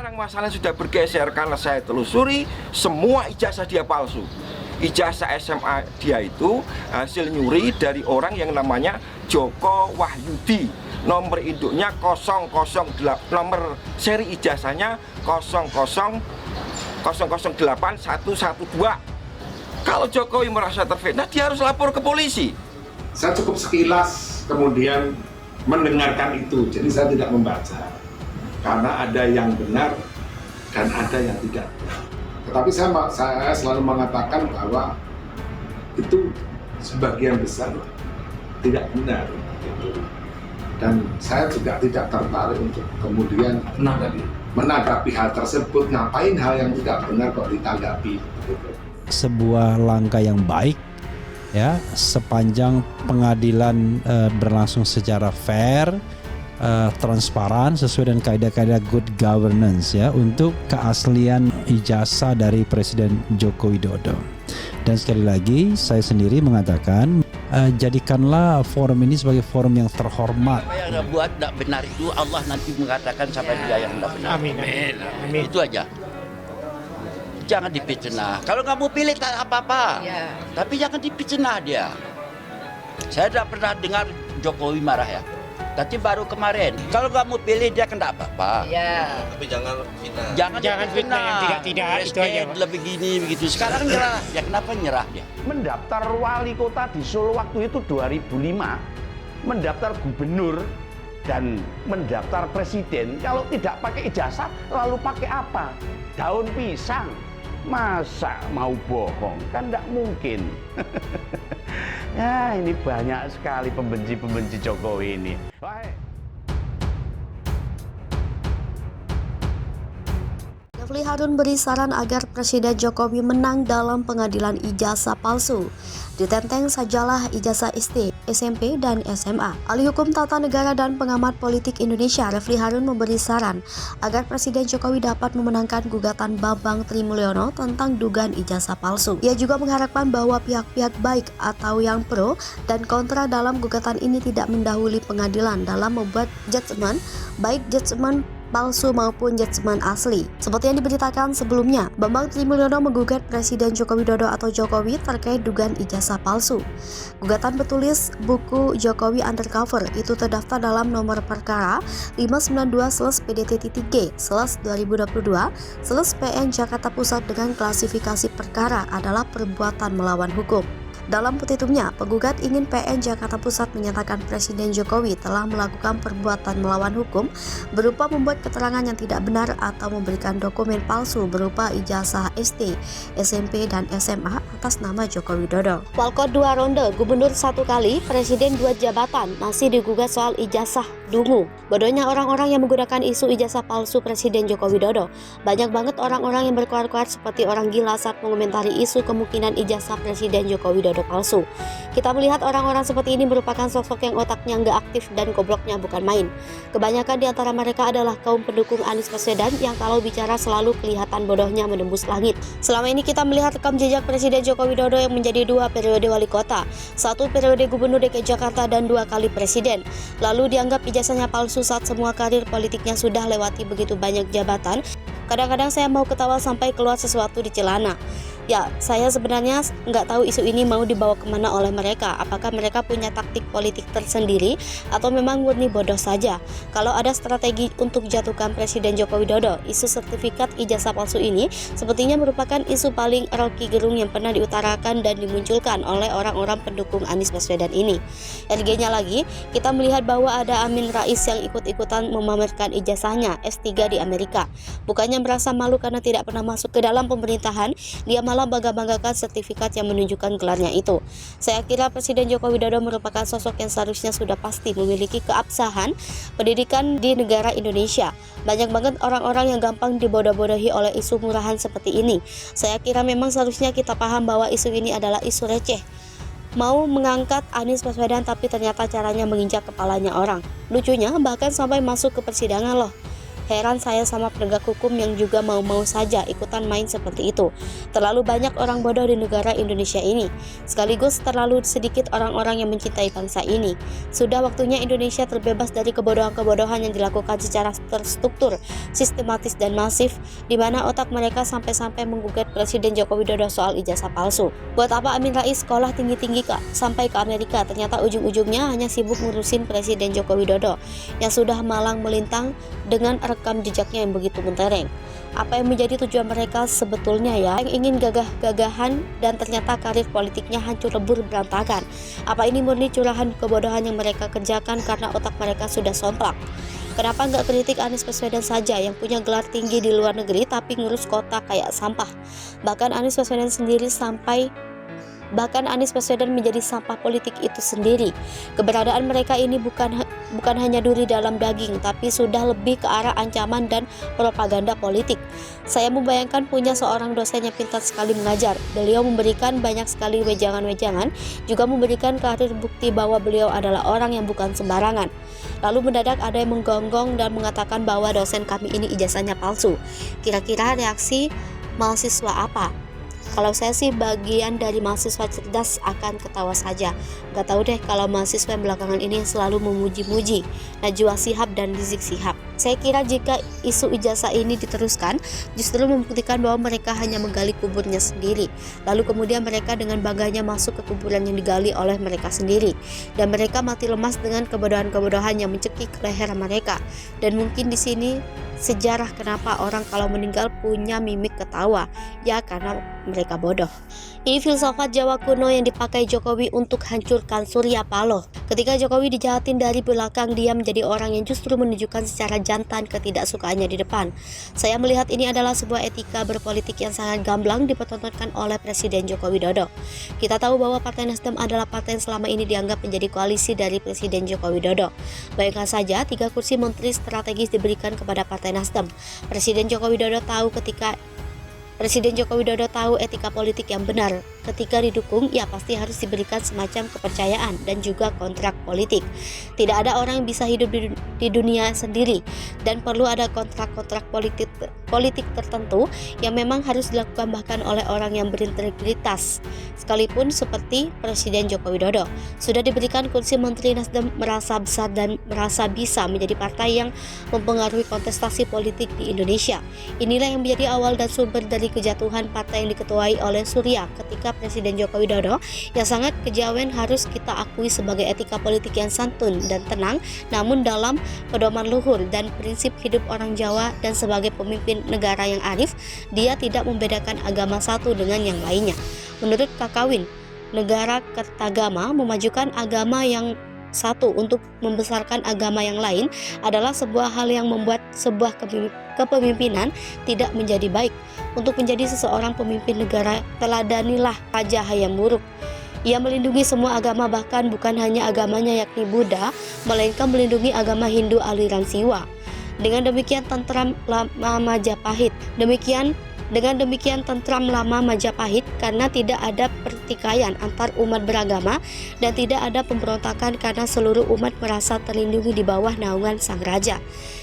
Sekarang masalahnya sudah bergeser karena saya telusuri semua ijazah dia palsu. Ijazah SMA dia itu hasil nyuri dari orang yang namanya Joko Wahyudi. Nomor induknya 008, nomor seri ijazahnya 008 112. Kalau Jokowi merasa terfitnah, dia harus lapor ke polisi. Saya cukup sekilas kemudian mendengarkan itu, jadi saya tidak membaca. Karena ada yang benar dan ada yang tidak. Tetapi saya selalu mengatakan bahwa itu sebagian besar tidak benar. Gitu. Dan saya juga tidak tertarik untuk kemudian menanggapi hal tersebut. Ngapain hal yang tidak benar kok ditanggapi? Gitu. Sebuah langkah yang baik, ya, sepanjang pengadilan berlangsung secara fair, transparan, sesuai dengan kaidah-kaidah good governance, ya, untuk keaslian ijazah dari Presiden Joko Widodo. Dan sekali lagi saya sendiri mengatakan, jadikanlah forum ini sebagai forum yang terhormat. Apa yang buat tidak benar itu Allah nanti mengatakan sampai dia yang tidak benar. Amin. Itu aja. Jangan dipitnah. Kalau nggak mau pilih tak apa-apa. Tapi jangan dipitnah dia. Saya tidak pernah dengar Jokowi marah, ya. Tapi baru kemarin, kalau nggak mau pilih dia kan tidak apa-apa. Tapi jangan fitnah. Jangan fitnah yang tidak itu aja. Lebih gini begitu. Sekarang nyerah. Ya kenapa nyerah dia? Mendaftar wali kota di Solo waktu itu 2005, mendaftar gubernur dan mendaftar presiden. Kalau tidak pakai ijazah, lalu pakai apa? Daun pisang. Masa mau bohong? Kan tidak mungkin. Ya, ini banyak sekali pembenci-pembenci Jokowi ini. Refly Harun beri saran agar Presiden Jokowi menang dalam pengadilan ijazah palsu. Ditenteng sajalah ijazah SD, SMP, dan SMA. Ahli Hukum Tata Negara dan Pengamat Politik Indonesia, Refly Harun memberi saran agar Presiden Jokowi dapat memenangkan gugatan Bambang Trimulyono tentang dugaan ijazah palsu. Ia juga mengharapkan bahwa pihak-pihak baik atau yang pro dan kontra dalam gugatan ini tidak mendahului pengadilan dalam membuat judgement, baik judgement palsu maupun judgement asli. Seperti yang diberitakan sebelumnya, Bambang Trimulyono menggugat Presiden Joko Widodo atau Jokowi terkait dugaan ijazah palsu. Gugatan bertulis buku Jokowi Undercover itu terdaftar dalam nomor perkara 592/PDT-G/2022/PN Jakarta Pusat dengan klasifikasi perkara adalah perbuatan melawan hukum. Dalam petitumnya, penggugat ingin PN Jakarta Pusat menyatakan Presiden Jokowi telah melakukan perbuatan melawan hukum berupa membuat keterangan yang tidak benar atau memberikan dokumen palsu berupa ijazah SD, SMP, dan SMA atas nama Joko Widodo. Walkot 2 ronde, gubernur 1 kali, presiden 2 jabatan, masih digugat soal ijazah dungu. Bodohnya orang-orang yang menggunakan isu ijazah palsu Presiden Joko Widodo. Banyak banget orang-orang yang berkoar-koar seperti orang gila saat mengomentari isu kemungkinan ijazah Presiden Joko Widodo palsu. Kita melihat orang-orang seperti ini merupakan sosok yang otaknya nggak aktif dan gobloknya bukan main. Kebanyakan di antara mereka adalah kaum pendukung Anies Baswedan yang kalau bicara selalu kelihatan bodohnya menembus langit. Selama ini kita melihat rekam jejak Presiden Joko Widodo yang menjadi 2 periode wali kota, 1 periode gubernur DKI Jakarta dan 2 kali presiden. Lalu dianggap ijazahnya palsu saat semua karir politiknya sudah lewati begitu banyak jabatan. Kadang-kadang saya mau ketawa sampai keluar sesuatu di celana. Ya, saya sebenarnya nggak tahu isu ini mau dibawa kemana oleh mereka. Apakah mereka punya taktik politik tersendiri atau memang murni bodoh saja? Kalau ada strategi untuk jatuhkan Presiden Joko Widodo, isu sertifikat ijazah palsu ini sepertinya merupakan isu paling rocky gerung yang pernah diutarakan dan dimunculkan oleh orang-orang pendukung Anies Baswedan ini. RG-nya lagi, kita melihat bahwa ada Amin Rais yang ikut-ikutan memamerkan ijazahnya S3 di Amerika. Bukannya merasa malu karena tidak pernah masuk ke dalam pemerintahan, dia malah bangga-banggakan sertifikat yang menunjukkan gelarnya itu. Saya kira Presiden Joko Widodo merupakan sosok yang seharusnya sudah pasti memiliki keabsahan pendidikan di negara Indonesia. Banyak banget orang-orang yang gampang dibodoh-bodohi oleh isu murahan seperti ini. Saya kira memang seharusnya kita paham bahwa isu ini adalah isu receh. Mau mengangkat Anies Baswedan tapi ternyata caranya menginjak kepalanya orang. Lucunya bahkan sampai masuk ke persidangan loh. Heran saya sama penegak hukum yang juga mau-mau saja ikutan main seperti itu. Terlalu banyak orang bodoh di negara Indonesia ini. Sekaligus terlalu sedikit orang-orang yang mencintai bangsa ini. Sudah waktunya Indonesia terbebas dari kebodohan-kebodohan yang dilakukan secara terstruktur, sistematis dan masif, di mana otak mereka sampai-sampai menggugat Presiden Joko Widodo soal ijazah palsu. Buat apa Amin Rais sekolah tinggi-tinggi sampai ke Amerika, ternyata ujung-ujungnya hanya sibuk ngurusin Presiden Joko Widodo yang sudah malang melintang dengan rekam jejaknya yang begitu mentereng. Apa yang menjadi tujuan mereka sebetulnya ya? Yang ingin gagah-gagahan dan ternyata karir politiknya hancur lebur berantakan. Apa ini murni curahan kebodohan yang mereka kerjakan karena otak mereka sudah somplak? Kenapa nggak kritik Anies Baswedan saja yang punya gelar tinggi di luar negeri tapi ngurus kota kayak sampah? Bahkan Anies Baswedan menjadi sampah politik itu sendiri. Keberadaan mereka ini bukan hanya duri dalam daging, tapi sudah lebih ke arah ancaman dan propaganda politik. Saya membayangkan punya seorang dosen yang pintar sekali mengajar. Beliau memberikan banyak sekali wejangan-wejangan, juga memberikan karir bukti bahwa beliau adalah orang yang bukan sembarangan. Lalu mendadak ada yang menggonggong dan mengatakan bahwa dosen kami ini ijazahnya palsu. Kira-kira reaksi mahasiswa apa? Kalau saya sih bagian dari mahasiswa cerdas akan ketawa saja. Gak tahu deh kalau mahasiswa yang belakangan ini selalu memuji-muji Najwa Shihab dan Rizik Shihab. Saya kira jika isu ijazah ini diteruskan, justru membuktikan bahwa mereka hanya menggali kuburnya sendiri. Lalu kemudian mereka dengan bangganya masuk ke kuburan yang digali oleh mereka sendiri. Dan mereka mati lemas dengan kebodohan-kebodohan yang mencekik leher mereka. Dan mungkin di sini sejarah kenapa orang kalau meninggal punya mimik ketawa, ya karena mereka bodoh. Ini filsafat Jawa kuno yang dipakai Jokowi untuk hancurkan Surya Paloh. Ketika Jokowi dijahatin dari belakang, dia menjadi orang yang justru menunjukkan secara jantan ketidaksukaannya di depan. Saya melihat ini adalah sebuah etika berpolitik yang sangat gamblang dipertontonkan oleh Presiden Joko Widodo. Kita tahu bahwa Partai Nasdem adalah partai yang selama ini dianggap menjadi koalisi dari Presiden Joko Widodo. Bayangkan saja 3 kursi menteri strategis diberikan kepada Partai Nasdem. Presiden Joko Widodo tahu etika politik yang benar. Ketika didukung, ya pasti harus diberikan semacam kepercayaan dan juga kontrak politik. Tidak ada orang yang bisa hidup di dunia sendiri dan perlu ada kontrak-kontrak politik tertentu yang memang harus dilakukan bahkan oleh orang yang berintegritas. Sekalipun seperti Presiden Joko Widodo sudah diberikan kursi menteri, Nasdem merasa besar dan merasa bisa menjadi partai yang mempengaruhi kontestasi politik di Indonesia. Inilah yang menjadi awal dan sumber dari kejatuhan partai yang diketuai oleh Surya ketika Presiden Joko Widodo yang sangat kejawen harus kita akui sebagai etika politik yang santun dan tenang, namun dalam pedoman luhur dan prinsip hidup orang Jawa, dan sebagai pemimpin negara yang arif, dia tidak membedakan agama satu dengan yang lainnya. Menurut Kakawin, negara Kertagama memajukan agama yang satu untuk membesarkan agama yang lain adalah sebuah hal yang membuat sebuah kepemimpinan tidak menjadi baik. Untuk menjadi seseorang pemimpin negara, teladanilah Raja Hayam Wuruk. Ia melindungi semua agama, bahkan bukan hanya agamanya yakni Buddha, melainkan melindungi agama Hindu aliran Siwa. Dengan demikian tentram lama Majapahit. Dengan demikian tentram lama Majapahit karena tidak ada pertikaian antar umat beragama dan tidak ada pemberontakan karena seluruh umat merasa terlindungi di bawah naungan sang raja.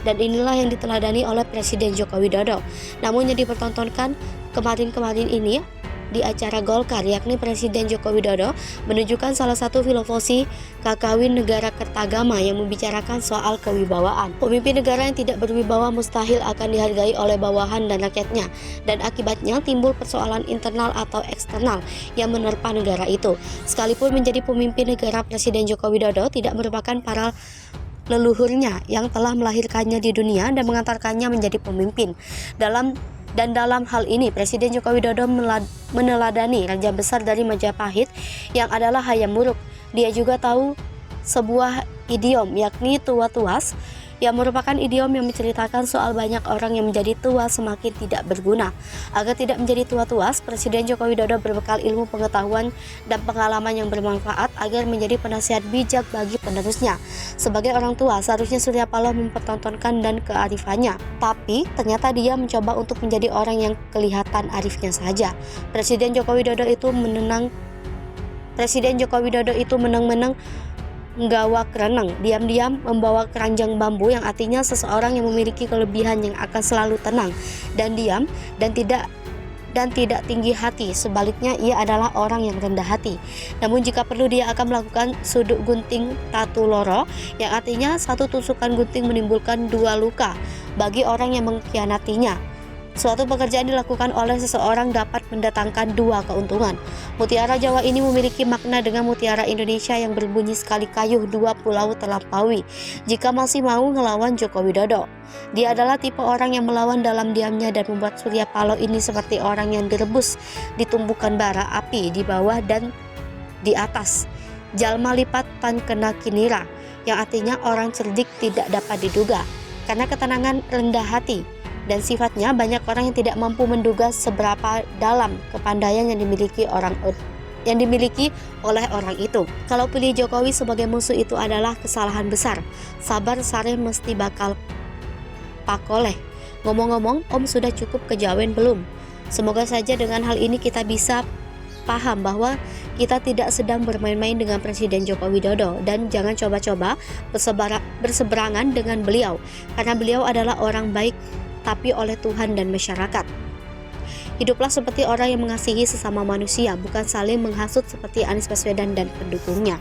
Dan inilah yang diteladani oleh Presiden Joko Widodo. Namun yang dipertontonkan kemarin-kemarin ini di acara Golkar, yakni Presiden Joko Widodo menunjukkan salah satu filosofi Kakawin negara Kertagama yang membicarakan soal kewibawaan. Pemimpin negara yang tidak berwibawa mustahil akan dihargai oleh bawahan dan rakyatnya, dan akibatnya timbul persoalan internal atau eksternal yang menerpa negara itu. Sekalipun menjadi pemimpin negara, Presiden Joko Widodo tidak merupakan para leluhurnya yang telah melahirkannya di dunia dan mengantarkannya menjadi pemimpin. Dalam hal ini, Presiden Joko Widodo meneladani Raja Besar dari Majapahit yang adalah Hayam Wuruk. Dia juga tahu sebuah idiom yakni tua tuas, yang merupakan idiom yang menceritakan soal banyak orang yang menjadi tua semakin tidak berguna. Agar tidak menjadi tua tuas, Presiden Joko Widodo berbekal ilmu pengetahuan dan pengalaman yang bermanfaat agar menjadi penasihat bijak bagi penerusnya. Sebagai orang tua, seharusnya Surya Paloh mempertontonkan dan kearifannya. Tapi ternyata dia mencoba untuk menjadi orang yang kelihatan arifnya saja. Presiden Joko Widodo itu menang-menang nggawa kereneng, diam-diam membawa keranjang bambu, yang artinya seseorang yang memiliki kelebihan yang akan selalu tenang dan diam dan tidak tinggi hati. Sebaliknya, ia adalah orang yang rendah hati. Namun jika perlu, dia akan melakukan suduk gunting tatu loro, yang artinya satu tusukan gunting menimbulkan 2 luka bagi orang yang mengkhianatinya. Suatu pekerjaan dilakukan oleh seseorang dapat mendatangkan 2 keuntungan. Mutiara Jawa ini memiliki makna dengan mutiara Indonesia yang berbunyi sekali kayuh 2 pulau terlampaui jika masih mau ngelawan Joko Widodo. Dia adalah tipe orang yang melawan dalam diamnya dan membuat Surya Paloh ini seperti orang yang direbus di tumbukan bara api di bawah dan di atas. Jalma lipat tan kena kinira, yang artinya orang cerdik tidak dapat diduga. Karena ketenangan, rendah hati, dan sifatnya, banyak orang yang tidak mampu menduga seberapa dalam kepandaian yang dimiliki oleh orang itu. Kalau pilih Jokowi sebagai musuh itu adalah kesalahan besar. Sabar sare mesti bakal pakoleh. Ngomong-ngomong, Om sudah cukup kejawen belum? Semoga saja dengan hal ini kita bisa paham bahwa kita tidak sedang bermain-main dengan Presiden Joko Widodo, dan jangan coba-coba berseberangan dengan beliau, karena beliau adalah orang baik tapi oleh Tuhan dan masyarakat. Hiduplah seperti orang yang mengasihi sesama manusia, bukan saling menghasut seperti Anies Baswedan dan pendukungnya.